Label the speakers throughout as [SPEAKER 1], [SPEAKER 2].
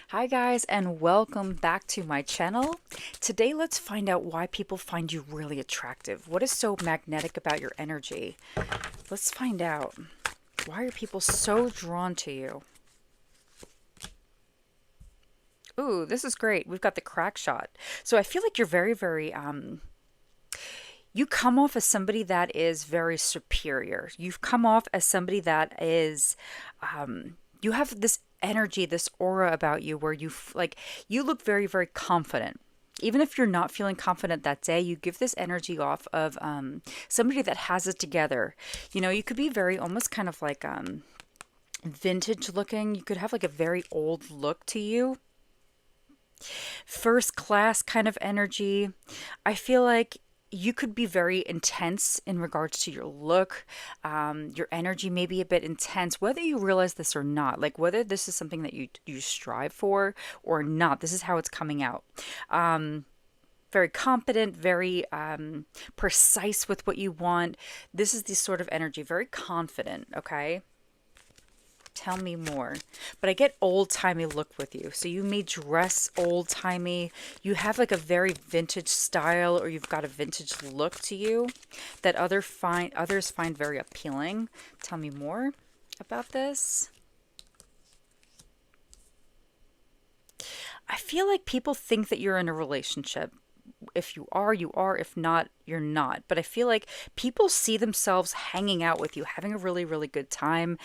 [SPEAKER 1] Hi guys, and welcome back to my channel. Today let's find out why people find you really attractive. What is so magnetic about your energy? Let's find out. Why are people so drawn to you? Ooh, this is great. We've got the crack shot. So I feel like you're very, you come off as somebody that is very superior. You've come off as somebody that is, you have this energy, this aura about you where you look very, very confident. Even if you're not feeling confident that day, you give this energy off of somebody that has it together. You could be very almost kind of like vintage looking. You could have like a very old look to you, first class kind of energy. I feel like you could be very intense in regards to your look. Your energy may be a bit intense, whether you realize this or not, like whether this is something that you strive for or not. This is how it's coming out. Very competent, very precise with what you want. This is the sort of energy, very confident, okay? Tell me more. But I get old timey look with you. So you may dress old timey. You have like a very vintage style, or you've got a vintage look to you that others find very appealing. Tell me more about this. I feel like people think that you're in a relationship. If you are, you are. If not, you're not. But I feel like people see themselves hanging out with you, having a really, really good time.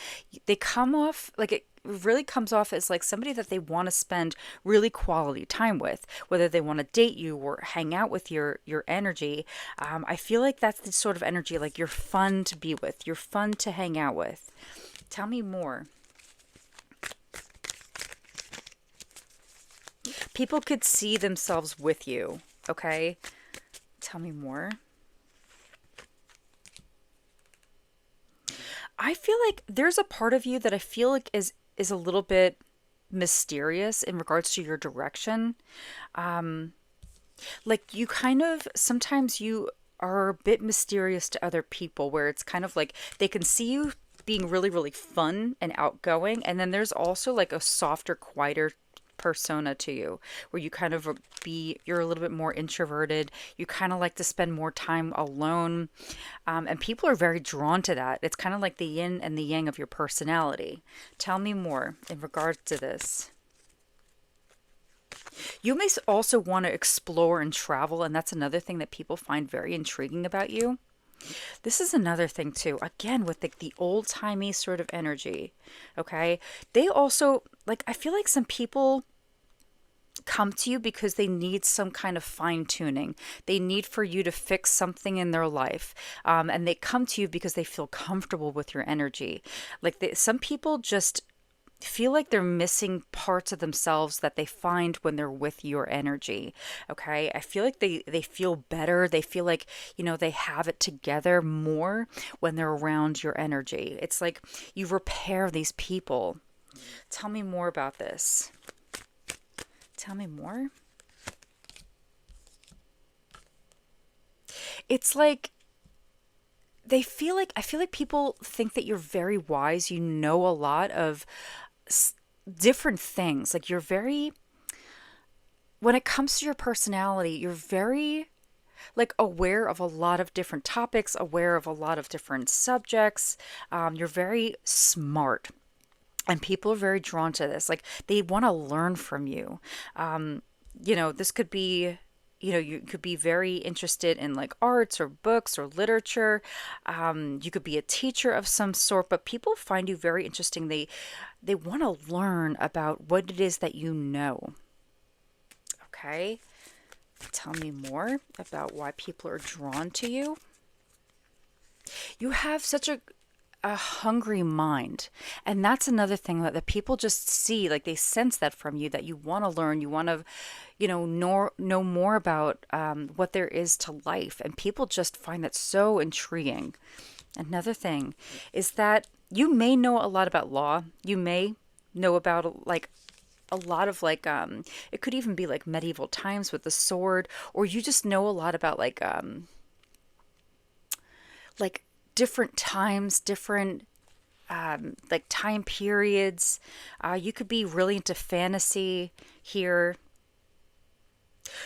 [SPEAKER 1] They come off like it really comes off as like somebody that they want to spend really quality time with, whether they want to date you or hang out with your energy. I feel like that's the sort of energy like you're fun to be with, you're fun to hang out with. Tell me more. People could see themselves with you, okay? Tell me more. I feel like there's a part of you that I feel like is a little bit mysterious in regards to your direction. Um, like you kind of sometimes you are a bit mysterious to other people where it's kind of like they can see you being really, really fun and outgoing, and then there's also like a softer, quieter persona to you where you kind of you're a little bit more introverted, you kind of like to spend more time alone, and people are very drawn to that. It's kind of like the yin and the yang of your personality. Tell me more in regards to this. You may also want to explore and travel, and that's another thing that people find very intriguing about you. This is another thing too, again with the old-timey sort of energy. Okay, they also like, I feel like some people come to you because they need some kind of fine tuning. They need for you to fix something in their life. And they come to you because they feel comfortable with your energy. Some people just feel like they're missing parts of themselves that they find when they're with your energy. Okay, I feel like they feel better, they feel like, they have it together more when they're around your energy. It's like you repair these people. Tell me more about this. Tell me more. It's like I feel like people think that you're very wise, you know a lot of s- different things. Like you're very, when it comes to your personality, you're very like aware of a lot of different topics, aware of a lot of different subjects. You're very smart, and people are very drawn to this. Like they want to learn from you. This could be, you could be very interested in like arts or books or literature. You could be a teacher of some sort, but people find you very interesting. They want to learn about what it is that you know. Okay, tell me more about why people are drawn to you. You have such a hungry mind. And that's another thing that the people just see, like they sense that from you, that you want to learn, you want to, know more about what there is to life. And people just find that so intriguing. Another thing is that you may know a lot about law. You may know about like a lot of like it could even be like medieval times with the sword, or you just know a lot about like different times, different like time periods. You could be really into fantasy here,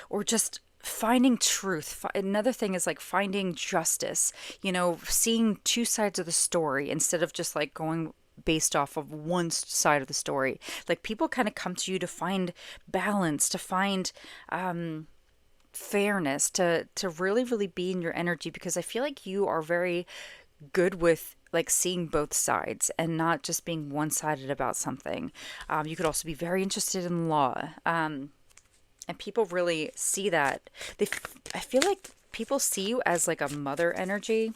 [SPEAKER 1] or just finding truth. Another thing is like finding justice, seeing two sides of the story instead of just like going based off of one side of the story. Like people kind of come to you to find balance, to find fairness, to really really be in your energy, because I feel like you are very good with like seeing both sides and not just being one-sided about something. You could also be very interested in law, and people really see that. I feel like people see you as like a mother energy.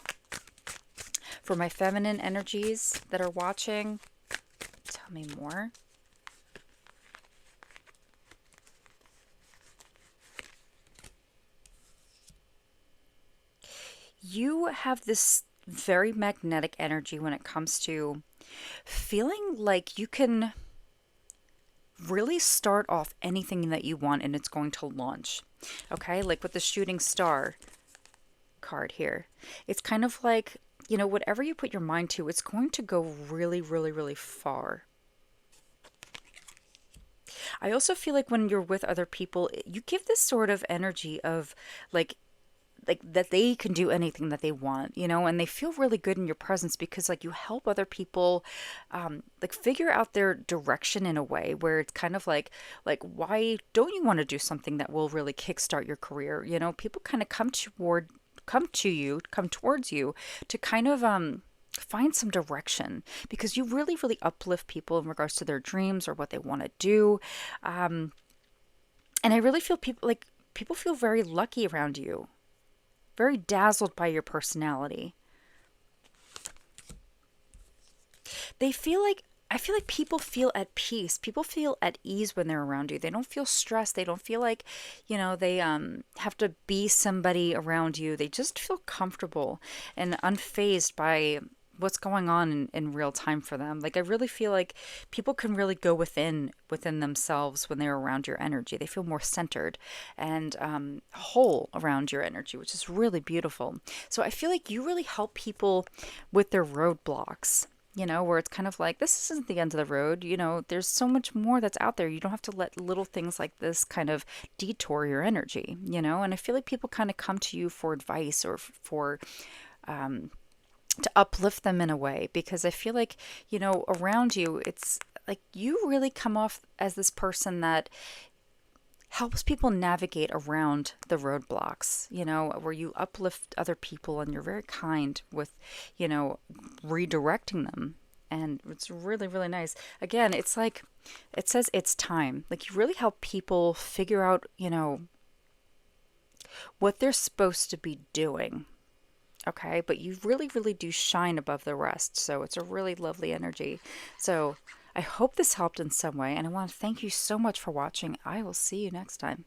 [SPEAKER 1] For my feminine energies that are watching, tell me more. You have this very magnetic energy when it comes to feeling like you can really start off anything that you want and it's going to launch. Okay, like with the shooting star card here. It's kind of like, whatever you put your mind to, it's going to go really, really, really far. I also feel like when you're with other people, you give this sort of energy of like that they can do anything that they want, and they feel really good in your presence because like you help other people like figure out their direction in a way where it's kind of like why don't you want to do something that will really kickstart your career? People kind of come towards you to kind of find some direction, because you really really uplift people in regards to their dreams or what they want to do. And I really feel people feel very lucky around you, very dazzled by your personality. They feel like I feel like people feel at peace. People feel at ease when they're around you. They don't feel stressed. They don't feel like, they have to be somebody around you. They just feel comfortable and unfazed by what's going on in real time for them. Like I really feel like people can really go within themselves when they're around your energy. They feel more centered and whole around your energy, which is really beautiful. So I feel like you really help people with their roadblocks. Where it's kind of like, this isn't the end of the road. There's so much more that's out there. You don't have to let little things like this kind of detour your energy, and I feel like people kind of come to you for advice or for to uplift them in a way, because I feel like, around you, it's like you really come off as this person that helps people navigate around the roadblocks, where you uplift other people and you're very kind with, redirecting them. And it's really, really nice. Again, it's like, it says it's time. Like you really help people figure out, what they're supposed to be doing. Okay, but you really, really do shine above the rest. So it's a really lovely energy. So I hope this helped in some way. And I want to thank you so much for watching. I will see you next time.